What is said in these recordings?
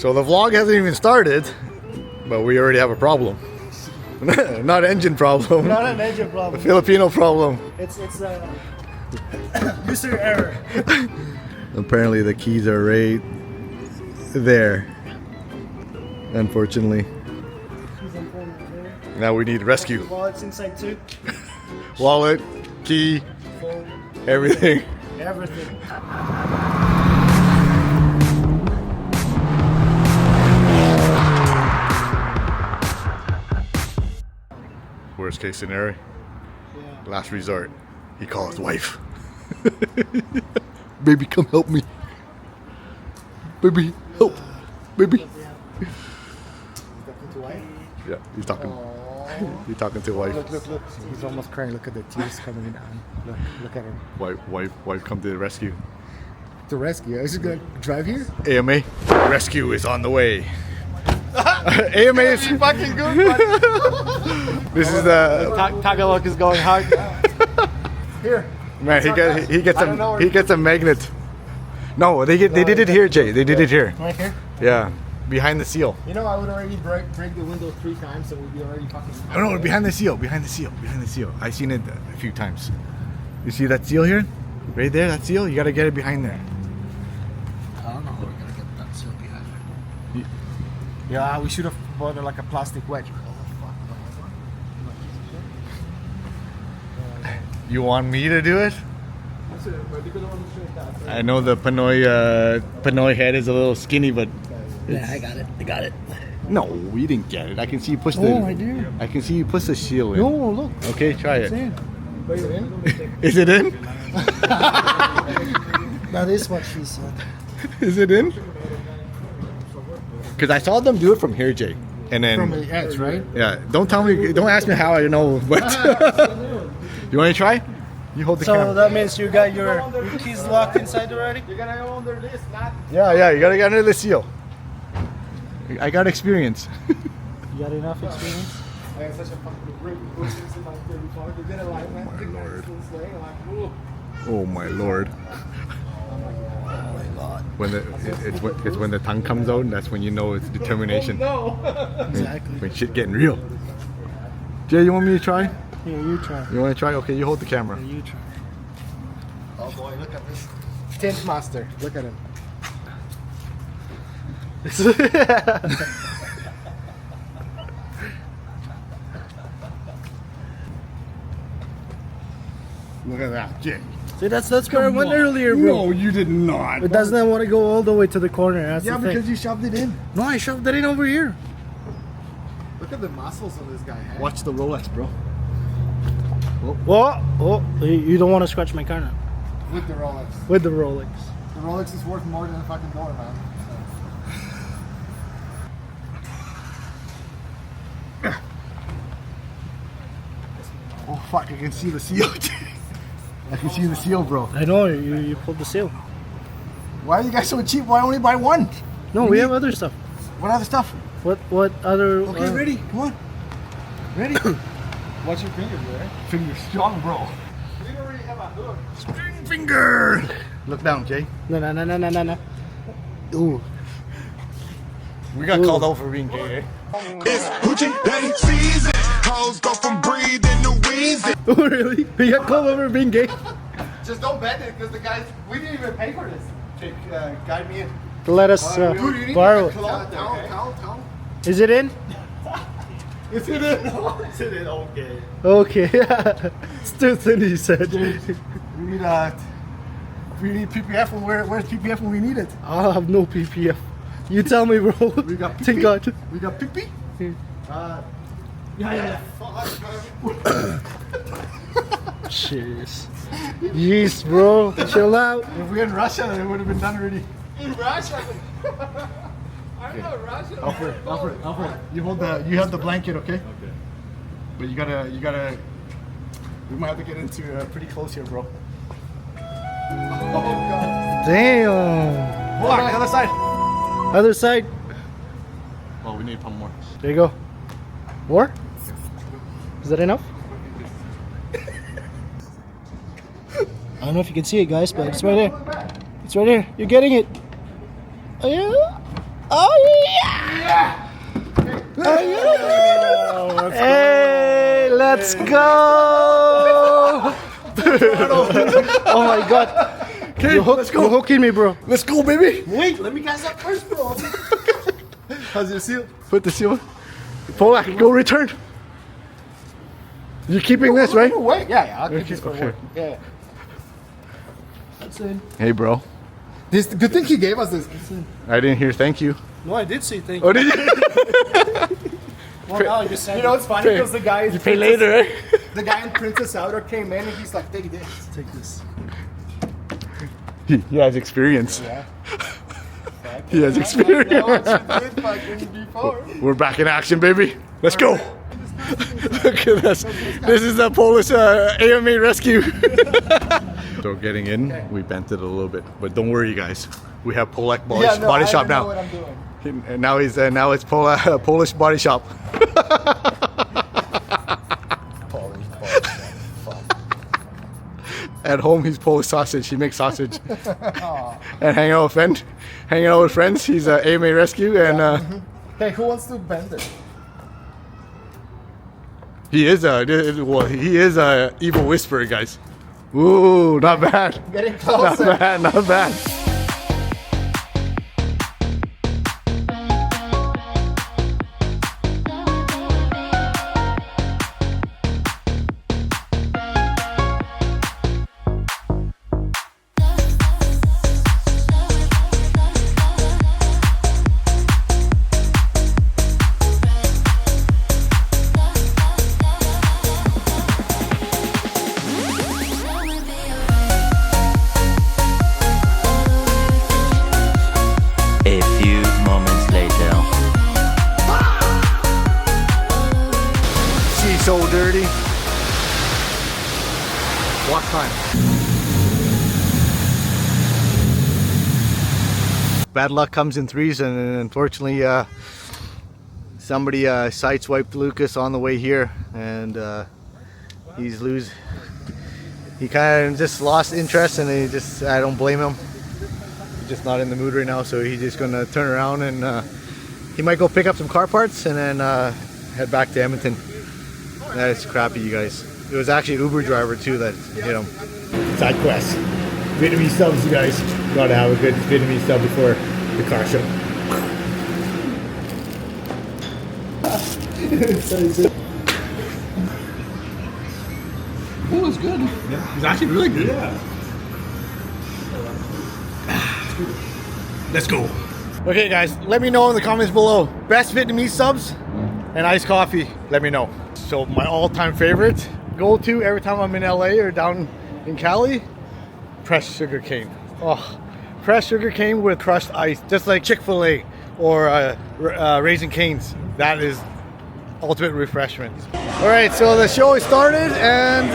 So the vlog hasn't even started, but we already have a problem. Not an engine problem. Not an engine problem. A Filipino problem. It's user error. Apparently the keys are right there. Unfortunately. Now we need rescue. Wallet's inside too. Wallet, key, Phone, everything. everything. Worst case scenario. Yeah. Last resort. He calls his wife. Baby, come help me. Baby, help. Baby. Yeah, he's talking. He's talking to wife. Look. He's almost crying. Look at the tears coming down. Look at him. Wife, come to the rescue. To rescue. Is he gonna drive here? AMA, rescue is on the way. AMA is fucking good. Buddy. This is the Tagalog is going hard. Here. man. He gets a magnet. No, they did it here, Jay. They did it here. Right here. Yeah, behind the seal. You know, I would already break the window 3 times, so we'd be already fucking. Oh no, behind the seal. I've seen it a few times. You see that seal here? Right there, that seal? You gotta get it behind there. I don't know how we're gonna get that seal behind there. Yeah, we should have bought like a plastic wedge. You want me to do it? I know the Pinoy head is a little skinny, but Yeah, I got it. no, you didn't get it. I can see you push the. Oh, I do. I can see you push the seal in. No, look. Okay, try it. It's in. Is it in? That is what she said. Is it in? Because I saw them do it from here, Jay, and then From the edge, right? yeah. Don't ask me how I know, but you want to try? You hold the So camera. that means you got your keys locked inside already? You're gonna go under this, not. Yeah, you gotta get under the seal. I got experience. You got enough experience? I had such a fucking great business in my 34. They did it like that. Oh, my Lord. Like, ooh. Oh my lord! When it's when the tongue comes out, that's when you know it's determination. No. Exactly. When shit getting real. Jay, you want me to try? Here, you try. You want to try? Okay, you hold the camera. You try. Oh boy, look at this. Tint master. Look at him. Look at that, Jay. See, that's where I went earlier, bro. No, you did not. It doesn't want to go all the way to the corner. That's Yeah, the thing. because you shoved it in. No, I shoved it in over here. Look at the muscles on this guy. Huh? Watch the Rolex, bro. Oh, you don't want to scratch my car now. With the Rolex. With the Rolex. The Rolex is worth more than a fucking door, man. Oh fuck, I can see the seal. I can see the seal, bro. I know, you pulled the seal. Why are you guys so cheap? Why only buy one? No, we have other stuff. What other stuff? What other... Okay, ready? Come on. Ready? Watch your fingers, right? Finger strong, bro. We already have a hook. String finger. Look down, Jay. No. Ooh. We got called out for being gay, eh? It's Gucci Day season. Hoes go from breathing to wheezing. Oh, really? We got called over being gay? Just don't bend it, because the guys, we didn't even pay for this. Take, guide me in. Let us Dude, you need borrow a it. towel. Is it in? Is it in? Is it in? Okay. Okay. It's too thin, he said. We need PPF. Where's PPF when we need it? I'll have no PPF. You tell me, bro. We got Thank PP. God. We got PP. Yeah. Jeez. Jeez, bro. Chill out. If we were in Russia, it would have been done already. In Russia. I'm not Russian. Alfred, you have the blanket, okay? Okay. But you gotta. We might have to get into pretty close here, bro. Oh god. Damn. Hold on, the other side. Other side. Oh, we need a pump more. There you go. More? Is that enough? I don't know if you can see it, guys, but it's right there. It's right there. You're getting it. Oh, yeah. Oh, Hey, let's go! Oh my god. Okay, let's go. You're hooking me, bro. Let's go, baby. Wait, let me gas up first, bro. How's your seal? Put the seal. Polak, go return. You're keeping this, right? Wait, yeah, I'll keep this for Okay. work. Yeah. That's it. Hey, bro. This good thing he gave us this. I didn't hear thank you. No, I did say thank you. Oh, did you? Well, no, you just said You know it's funny because the guy You pay later, right? the guy in Princess Outer came in and he's like, take this. Take this. He has experience. Yeah. He has experience. Before. We're back in action, baby. Let's go. Look at this. This is the Polish AMA rescue. So getting in, we bent it a little bit, but don't worry, you guys. We have Polak body shop now. Know what I'm doing. And now it's Polish body shop. At home, he's Polish sausage. He makes sausage. And hanging out with friends. He's AMA rescue, and Hey, who wants to bend it? he is a evil whisperer, guys. Ooh, not bad. Getting Not closer. bad. Not bad. A few moments later. She's so dirty. What time? Bad luck comes in threes, and unfortunately, somebody sideswiped Lucas on the way here, and he kind of just lost interest, and I don't blame him. He's just not in the mood right now, so he's just gonna turn around and he might go pick up some car parts and then head back to Edmonton. That is crappy, you guys. It was actually an Uber driver too that hit him. Side quest. Vietnamese subs, you guys. Gotta have a good Vietnamese sub before the car show. It was good. Yeah, it's actually really good. Yeah. Let's go. Okay, guys, let me know in the comments below. Best Vietnamese subs and iced coffee. Let me know. So my all-time favorite go-to every time I'm in LA or down in Cali, pressed sugar cane. Oh, pressed sugar cane with crushed ice, just like Chick-fil-A or Raising Cane's. That is ultimate refreshment. All right, so the show has started, and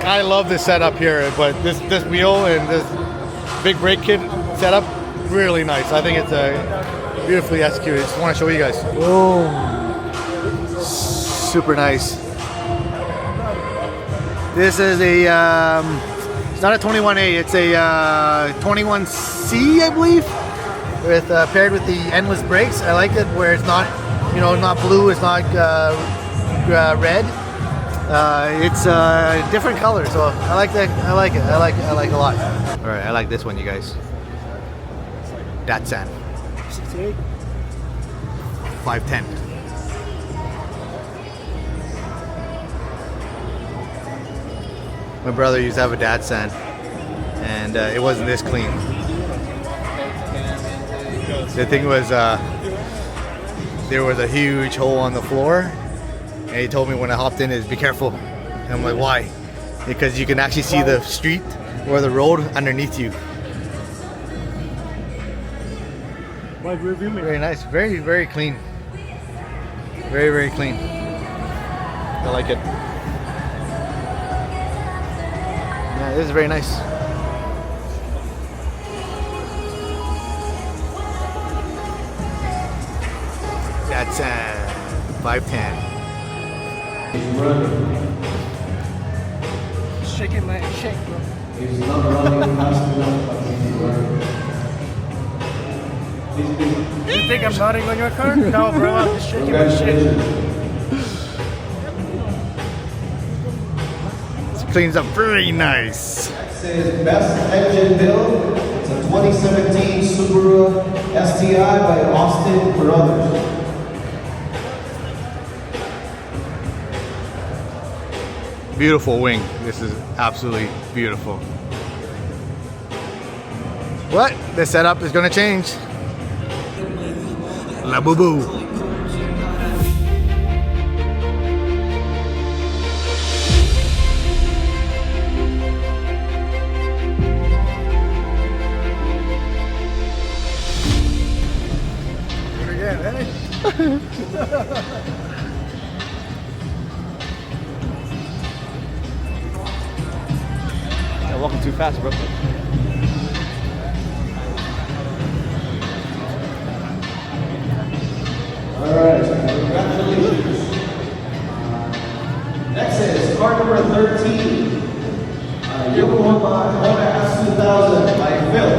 I love this setup here. But this wheel and this big brake kit setup, really nice. I think it's beautifully executed. Just want to show you guys. Boom. Super nice. This is a, it's not a 21A, it's a 21C, I believe, with paired with the endless brakes. I like it where it's not, not blue, it's not red. It's a different color, so I like that. I like it. I like it a lot. All right, I like this one, you guys. Datsun 510. My brother used to have a Datsun, and it wasn't this clean. The thing was, there was a huge hole on the floor, and he told me when I hopped in is be careful. And I'm like, why? Because you can actually see the street or the road underneath you. Very nice, very, very clean. Very, very clean. I like it. Yeah, this is very nice. That's 510. Shaking my shake, bro. You think I'm nodding on your car? No, bro, I'm just shaking my shit. This cleans up very nice. Next is Best Engine Build. It's a 2017 Subaru STI by Austin Brothers. Beautiful wing. This is absolutely beautiful. But the setup is gonna change. La boo boo. Again, eh? You're walking too fast, bro. Alright, congratulations. Next is car number 13. Yokohama Honda S2000 by Phil.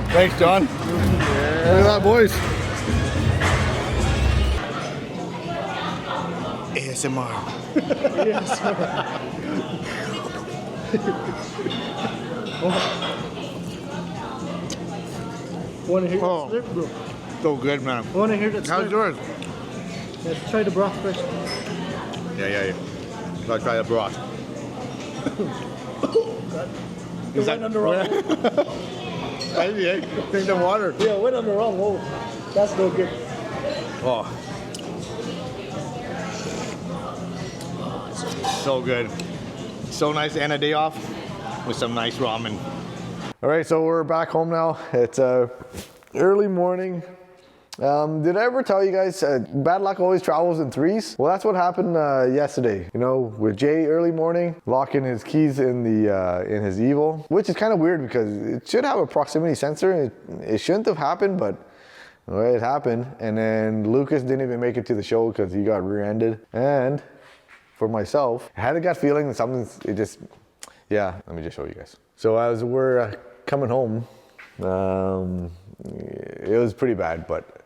Thanks, John. Look at that, boys. ASMR. Wanna hear Oh. that slurp, bro? So good, man. Wanna hear that How's slurp? yours? Let's try the broth first. Yeah. Gotta try the broth. It went on the wrong hole. Spicy, eh? Drink the water. Yeah, it went on the wrong hole. That's no good. Oh. So good. So nice to end a day off with some nice ramen. All right, so we're back home now. It's early morning. Did I ever tell you guys bad luck always travels in threes? Well, that's what happened yesterday. You know, with Jay early morning, locking his keys in the in his Evo, which is kind of weird because it should have a proximity sensor. It shouldn't have happened, but well, it happened. And then Lucas didn't even make it to the show because he got rear-ended. And for myself, I had a gut feeling that something's, yeah, let me just show you guys. So as we're coming home, it was pretty bad, but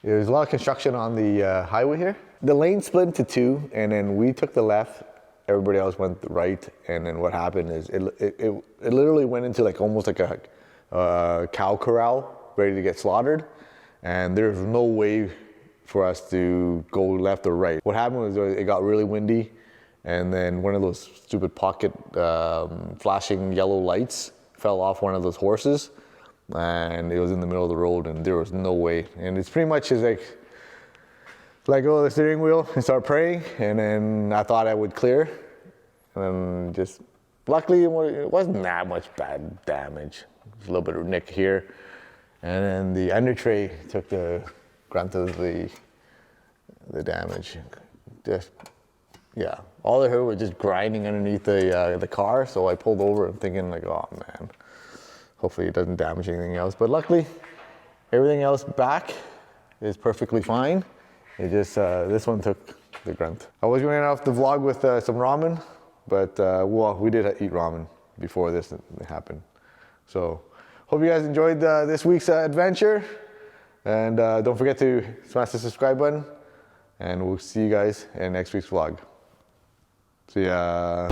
there's a lot of construction on the highway here. The lane split into two, and then we took the left, everybody else went right, and then what happened is it literally went into like almost like a cow corral ready to get slaughtered, and there's no way for us to go left or right. What happened was it got really windy, and then one of those stupid pocket flashing yellow lights fell off one of those horses, and it was in the middle of the road, and there was no way. And it's pretty much just like let go of the steering wheel and start praying, and then I thought I would clear, and then just luckily it wasn't that much bad damage. There's a little bit of nick here, and then the Undertray took the grunt of the damage. Just yeah, all I heard was just grinding underneath the car, so I pulled over and thinking like, oh man, hopefully it doesn't damage anything else. But luckily, everything else back is perfectly fine. It just, this one took the grunt. I was going to end off the vlog with some ramen, but well, we did eat ramen before this happened. So, hope you guys enjoyed this week's adventure. And don't forget to smash the subscribe button. And we'll see you guys in next week's vlog. See ya.